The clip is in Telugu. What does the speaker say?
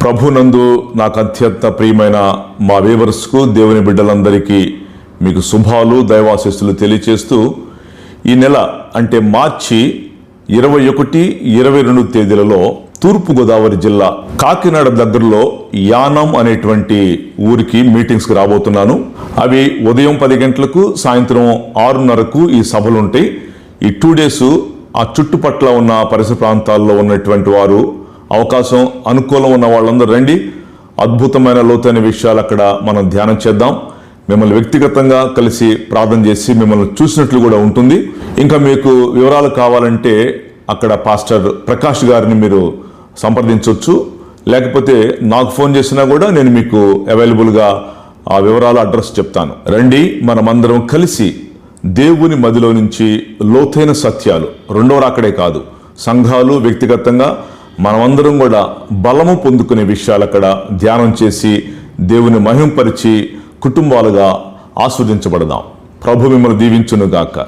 ప్రభునందు నాకు అత్యంత ప్రియమైన మా వ్యూవర్స్కు, దేవుని బిడ్డలందరికీ మీకు శుభాలు, దైవాశీస్సులు తెలియచేస్తూ ఈ నెల అంటే మార్చి 21, 22 తేదీలలో తూర్పుగోదావరి జిల్లా కాకినాడ దగ్గరలో యానం అనేటువంటి ఊరికి మీటింగ్స్కి రాబోతున్నాను. అవి ఉదయం 10 గంటలకు, సాయంత్రం 6:30కు ఈ సభలు ఉంటాయి. ఈ 2 డేస్ ఆ చుట్టుపట్ల ఉన్న పరిసర ప్రాంతాల్లో ఉన్నటువంటి వారు, అవకాశం అనుకూలం ఉన్న వాళ్ళందరూ రండి. అద్భుతమైన లోతైన విషయాలు అక్కడ మనం ధ్యానం చేద్దాం. మిమ్మల్ని వ్యక్తిగతంగా కలిసి ప్రార్థన చేసి మిమ్మల్ని చూసినట్లు కూడా ఉంటుంది. ఇంకా మీకు వివరాలు కావాలంటే అక్కడ పాస్టర్ ప్రకాష్ గారిని మీరు సంప్రదించవచ్చు. లేకపోతే నాకు ఫోన్ చేసినా కూడా నేను మీకు అవైలబుల్గా ఆ వివరాలు, అడ్రస్ చెప్తాను. రండి, మనమందరం కలిసి దేవుని మదిలో నుంచి లోతైన సత్యాలు, రెండో రాకడే కాదు, సంఘాలు వ్యక్తిగతంగా మనమందరం కూడా బలము పొందుకునే విషయాలు అక్కడ ధ్యానం చేసి దేవుని మహింపరిచి కుటుంబాలుగా ఆస్వాదించబడదాం. ప్రభు మిమ్మల్ని దీవించునుగాక.